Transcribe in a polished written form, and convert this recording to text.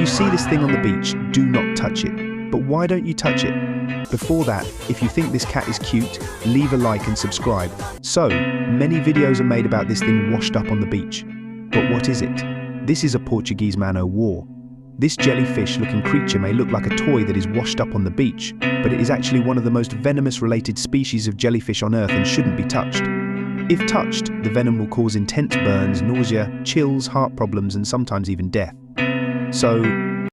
you see this thing on the beach, do not touch it. But why don't you touch it? Before that, if you think this cat is cute, leave a like and subscribe. So, many videos are made about this thing washed up on the beach. But what is it? This is a Portuguese man-o'-war. This jellyfish-looking creature may look like a toy that is washed up on the beach, but it is actually one of the most venomous related species of jellyfish on Earth and shouldn't be touched. If touched, the venom will cause intense burns, nausea, chills, heart problems, and sometimes even death. So,